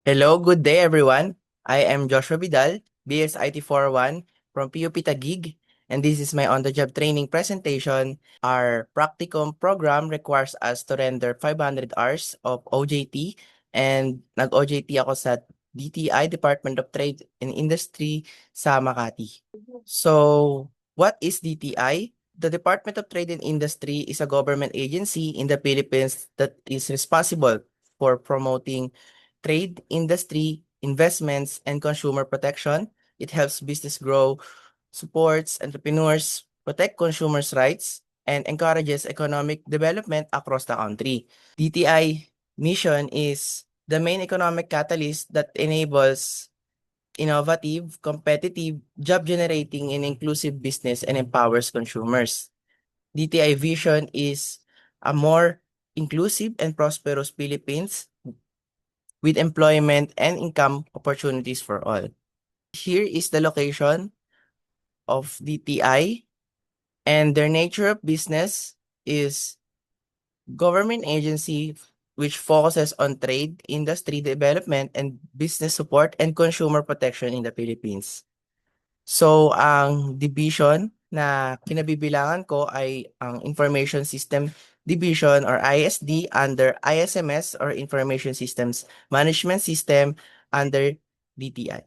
Hello, good day everyone. I am Joshua Vidal, BS IT 401 from PUP Taguig, and this is my on-the-job training presentation. Our practicum program requires us to render 500 hours of OJT, and nag-OJT ako sa DTI, Department of Trade and Industry sa Makati. So, what is DTI? The Department of Trade and Industry is a government agency in the Philippines that is responsible for promoting trade, industry, investments, and consumer protection. It helps business grow, supports entrepreneurs, protect consumers' rights, and encourages economic development across the country. DTI mission is the main economic catalyst that enables innovative, competitive, job-generating, and inclusive business and empowers consumers. DTI vision is a more inclusive and prosperous Philippines with employment and income opportunities for all. Here is the location of DTI, and their nature of business is government agency which focuses on trade, industry development, and business support and consumer protection in the Philippines. So, ang division na kinabibilangan ko ay ang Information System Division or ISD under ISMS or Information Systems Management System under DTI.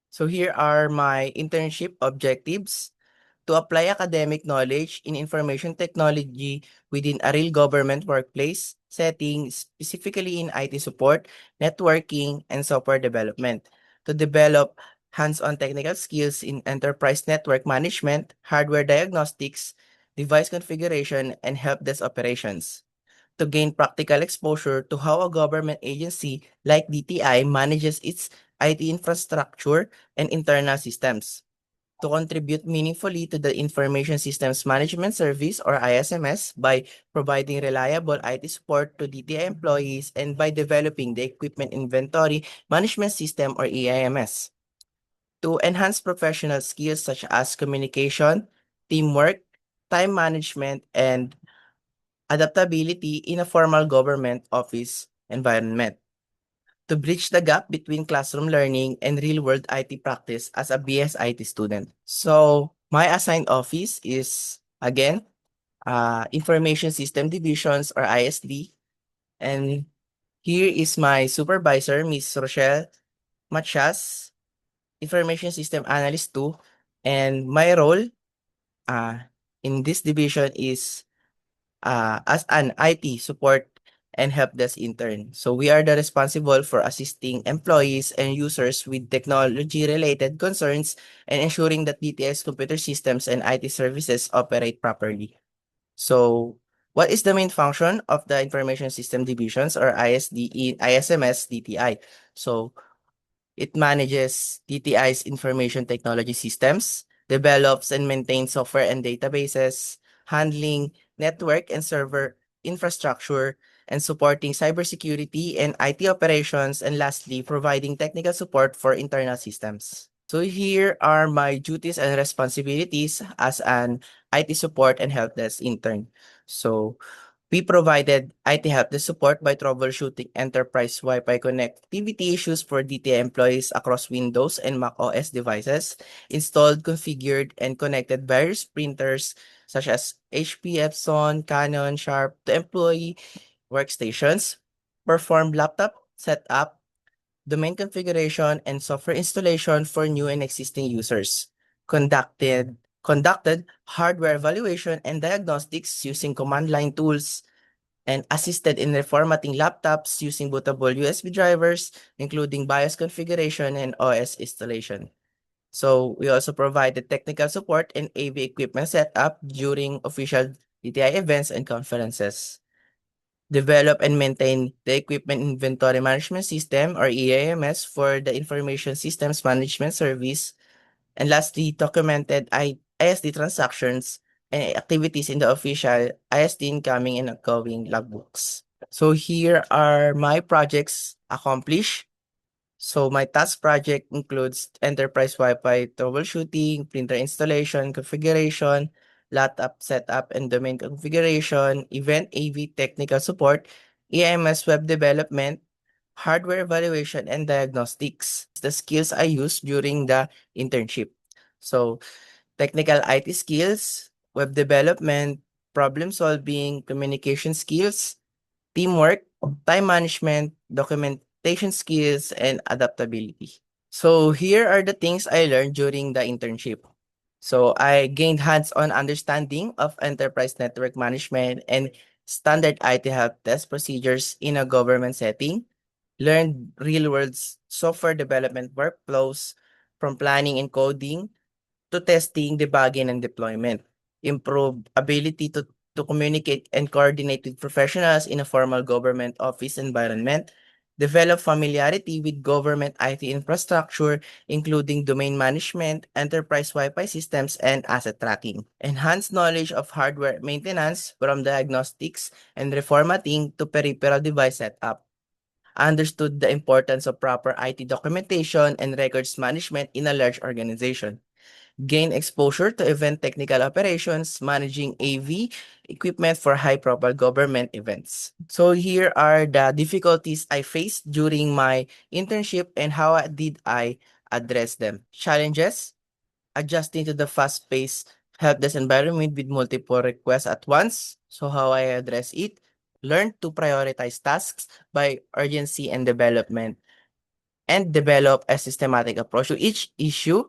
So here are my internship objectives: to apply academic knowledge in information technology within a real government workplace setting, specifically in IT support, networking, and software development. To develop hands-on technical skills in enterprise network management, hardware diagnostics, device configuration, and help desk operations. To gain practical exposure to how a government agency like DTI manages its IT infrastructure and internal systems. To contribute meaningfully to the Information Systems Management Service or ISMS by providing reliable IT support to DTI employees and by developing the Equipment Inventory Management System or EIMS. To enhance professional skills such as communication, teamwork, time management, and adaptability in a formal government office environment. To bridge the gap between classroom learning and real-world IT practice as a BS IT student. So, my assigned office is, again, Information System Divisions or ISD. And here is my supervisor, Ms. Rochelle Matias, Information System Analyst 2. And my role uh, in this division is as an IT support and help desk intern. So we are the responsible for assisting employees and users with technology-related concerns and ensuring that DTS computer systems and IT services operate properly. So what is the main function of the Information System Divisions or ISD in ISMS DTI? So it manages DTI's information technology systems, develops and maintains software and databases, handling network and server infrastructure, and supporting cybersecurity and IT operations, and lastly, providing technical support for internal systems. So here are my duties and responsibilities as an IT support and help desk intern. So we provided IT help desk support by troubleshooting enterprise Wi-Fi connectivity issues for DTI employees across Windows and Mac OS devices, installed, configured, and connected various printers such as HP, Epson, Canon, Sharp to employee workstations, performed laptop setup, domain configuration, and software installation for new and existing users, conducted hardware evaluation and diagnostics using command line tools, and assisted in reformatting laptops using bootable USB drivers, including BIOS configuration and OS installation. So we also provided technical support and AV equipment setup during official DTI events and conferences. Develop and maintain the Equipment Inventory Management System or EIMS for the Information Systems Management Service. And lastly, documented ISD transactions and activities in the official ISD incoming and outgoing logbooks. So here are my projects accomplished. So my task project includes enterprise Wi-Fi troubleshooting, printer installation, configuration, laptop setup and domain configuration, event AV technical support, EMS web development, hardware evaluation, and diagnostics. The skills I used during the internship. So, technical IT skills, web development, problem solving, communication skills, teamwork, time management, documentation skills, and adaptability. So here are the things I learned during the internship. So I gained hands-on understanding of enterprise network management and standard IT help desk procedures in a government setting, learned real-world software development workflows from planning and coding to testing, debugging, and deployment. Improve ability to communicate and coordinate with professionals in a formal government office environment. Develop familiarity with government IT infrastructure, including domain management, enterprise Wi-Fi systems, and asset tracking. Enhance knowledge of hardware maintenance from diagnostics and reformatting to peripheral device setup. Understood the importance of proper IT documentation and records management in a large organization. Gain exposure to event technical operations, managing AV equipment for high-profile government events. So here are the difficulties I faced during my internship and how did I address them. Challenges: adjusting to the fast-paced help desk environment with multiple requests at once. So how I address it: learn to prioritize tasks by urgency and development, and develop a systematic approach to each issue.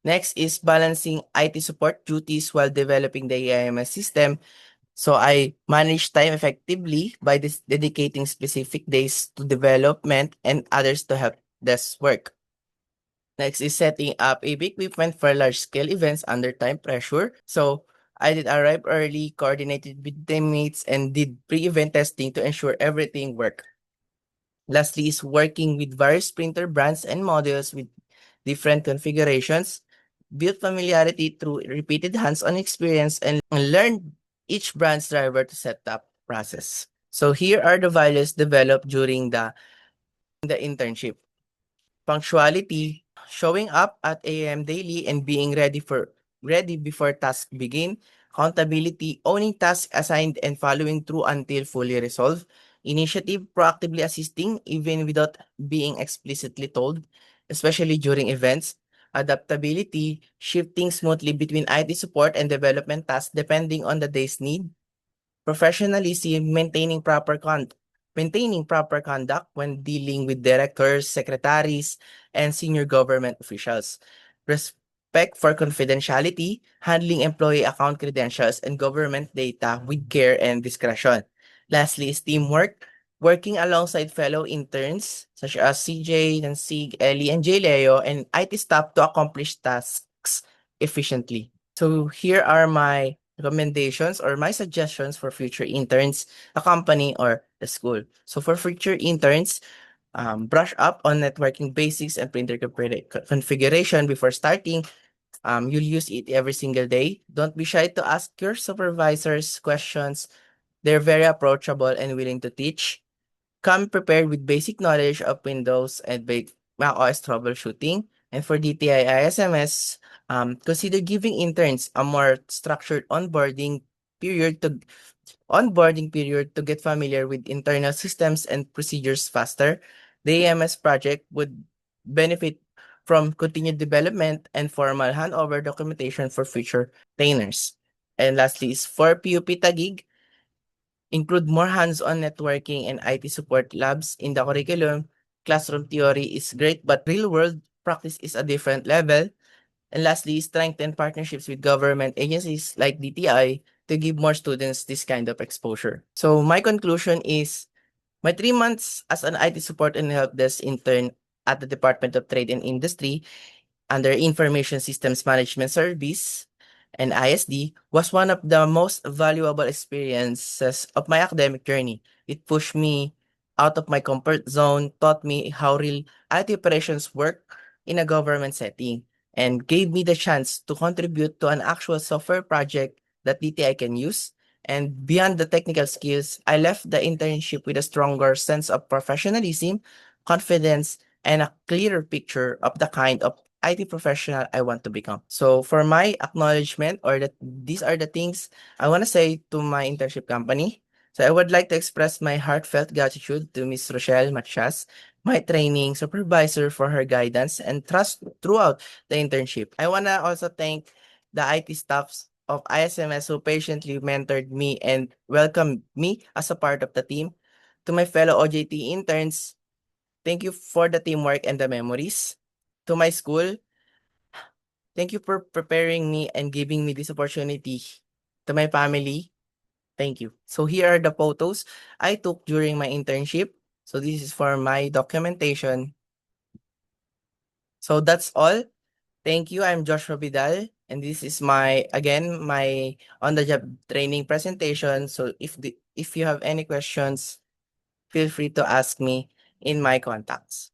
Next is balancing IT support duties while developing the AIMS system. So I manage time effectively by dedicating specific days to development and others to help desk work. Next is setting up AV equipment for large-scale events under time pressure. So I did arrive early, coordinated with teammates, and did pre-event testing to ensure everything worked. Lastly is working with various printer brands and models with different configurations, build familiarity through repeated hands-on experience, and learn each brand's driver to set up process. So here are the values developed during the internship. Punctuality, showing up at 8 a.m. daily and being ready before tasks begin. Accountability, owning tasks assigned and following through until fully resolved. Initiative, proactively assisting even without being explicitly told, especially during events. Adaptability, shifting smoothly between IT support and development tasks depending on the day's need. Professionalism, maintaining proper conduct when dealing with directors, secretaries, and senior government officials. Respect for confidentiality, handling employee account credentials and government data with care and discretion. Lastly is teamwork, working alongside fellow interns such as CJ, Nansig, Ellie, and J. Leo, and IT staff to accomplish tasks efficiently. So here are my recommendations or my suggestions for future interns, the company, or the school. So for future interns, brush up on networking basics and printer configuration before starting. You'll use it every single day. Don't be shy to ask your supervisors questions. They're very approachable and willing to teach. Come prepared with basic knowledge of Windows and Mac OS troubleshooting. And for DTI ISMS, consider giving interns a more structured period to onboarding period to get familiar with internal systems and procedures faster. The AMS project would benefit from continued development and formal handover documentation for future trainers. And lastly is for PUP Taguig, include more hands-on networking and IT support labs in the curriculum. Classroom theory is great, but real-world practice is a different level. And lastly, strengthen partnerships with government agencies like DTI to give more students this kind of exposure. So my conclusion is my 3 months as an IT support and help desk intern at the Department of Trade and Industry under Information Systems Management Service and ISD was one of the most valuable experiences of my academic journey. It pushed me out of my comfort zone, taught me how real IT operations work in a government setting, and gave me the chance to contribute to an actual software project that DTI can use. And beyond the technical skills, I left the internship with a stronger sense of professionalism, confidence, and a clearer picture of the kind of IT professional I want to become. So for my acknowledgement or that these are the things I want to say to my internship company. So I would like to express my heartfelt gratitude to Miss Rochelle Matias, my training supervisor, for her guidance and trust throughout the internship. I want to also thank the IT staffs of ISMS who patiently mentored me and welcomed me as a part of the team. To my fellow OJT interns, thank you for the teamwork and the memories. To my school, thank you for preparing me and giving me this opportunity. To my family, thank you. So here are the photos I took during my internship. So this is for my documentation. So that's all. Thank you. I'm Joshua Vidal, and this is my again my on-the-job training presentation. So if you have any questions, feel free to ask me in my contacts.